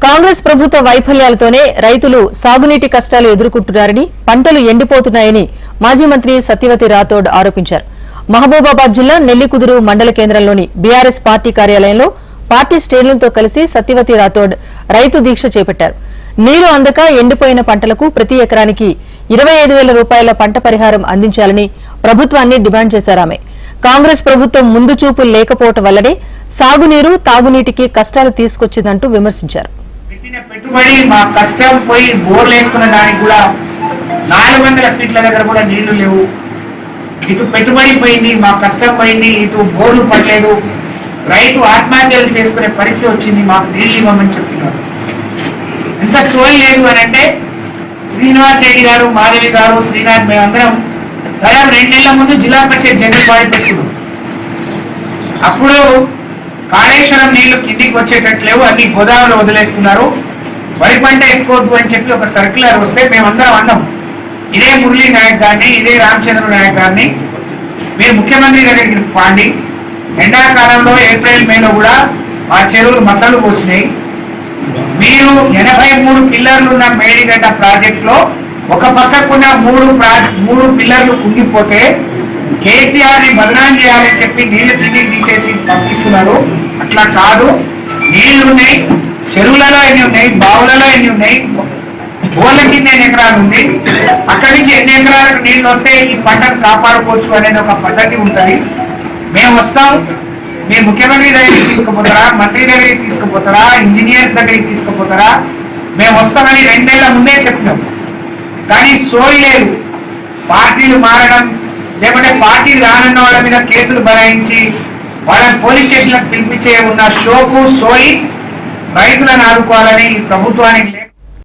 కాంగ్రెస్ ప్రభుత్వ వైఫల్యాలతోనే రైతులు సాగునీటి కష్టాలు ఎదుర్కొంటున్నారని, పంటలు ఎండిపోతున్నాయని మాజీ మంత్రి సత్యవతి రాథోడ్ ఆరోపించారు. మహబూబాబాద్ జిల్లా నెల్లికుదురు మండల కేంద్రంలోని బీఆర్ఎస్ పార్టీ కార్యాలయంలో పార్టీ శ్రేణులతో కలిసి సత్యవతి రాథోడ్ రైతు దీక్ష చేపట్టారు. నీరు అందక ఎండిపోయిన పంటలకు ప్రతి ఎకరానికి 25,000 రూపాయల పంట పరిహారం అందించాలని ప్రభుత్వాన్ని డిమాండ్ చేశారామె. కాంగ్రెస్ ప్రభుత్వం ముందు చూపు లేకపోవటం వల్లనే సాగునీరు, తాగునీటికి కష్టాలు తీసుకొచ్చిందంటూ విమర్శించారు. పెట్టుబడి మా కష్టం పోయి బోర్లు వేసుకున్న దానికి కూడా 400 ఫీట్ల దగ్గర కూడా నీళ్లు లేవు. ఇటు పెట్టుబడి పోయింది, మా కష్టం పోయింది, ఇటు బోర్లు పడలేదు. రైతు ఆత్మహత్యలు చేసుకునే పరిస్థితి వచ్చింది. మాకు నీళ్లు ఇవ్వమని చెప్పినారు. ఎంత సోయి లేదు అని అంటే శ్రీనివాస్ రెడ్డి గారు, మాధవి గారు, శ్రీనాథ్ మేమందరం దాదాపు 2 నెలల ముందు జిల్లా పరిషత్ జనరల్ బాడీ పెట్టుకున్నాం. అప్పుడు కాళేశ్వరం నీళ్లు కిందికి వచ్చేటట్టు లేవు, అన్ని గోదావరిలో వదిలేస్తున్నారు, వరి పంట వేసుకోవద్దు అని చెప్పి ఒక సర్క్యులర్ వస్తే మేమందరం అన్నాం. ఇదే మురళీ నాయక్ గారిని, ఇదే రామచంద్ర నాయక్ గారిని మీరు ముఖ్యమంత్రి దగ్గరికి పాండి, ఎండాకాలంలో ఏప్రిల్ మేలో కూడా మా చెరువులు మత్తలు పోసినాయి. మీరు 83 పిల్లర్లు ఉన్న మేడిగడ్డ ప్రాజెక్ట్ లో ఒక పక్కకున్న 3 పిల్లర్లు కుంగిపోతే కేసీఆర్ ని బదనాం చేయాలని చెప్పి నీళ్లు కిందికి తీసేసి పంపిస్తున్నారు. అట్లా కాదు, నీళ్లు ఉన్నాయి, చెరువులలో ఎన్ని ఉన్నాయి, బావులలో ఎన్ని ఉన్నాయి, బోర్ల కింద ఎన్ని ఎకరాలు ఉంది, అక్కడి నుంచి ఎన్ని ఎకరాలకు నీళ్లు వస్తే ఈ పంటను కాపాడుకోవచ్చు అనేది ఒక పద్ధతి ఉంటుంది. మేము వస్తాం, మీరు ముఖ్యమంత్రి దగ్గరికి తీసుకుపోతారా, మంత్రి దగ్గరికి తీసుకుపోతారా, ఇంజనీర్స్ దగ్గరికి తీసుకుపోతారా, మేము వస్తామని 2 నెలల ముందే చెప్పినాం. కానీ సోయి లేదు. పార్టీలు మారడం, లేకుంటే పార్టీలు రానున్న వాళ్ళ మీద కేసులు బనాయించి వాళ్ళని పోలీస్ స్టేషన్లకు పిలిపించే ఉన్న షోకు సోయి రైతులను ఆదుకోవాలని ప్రభుత్వానికి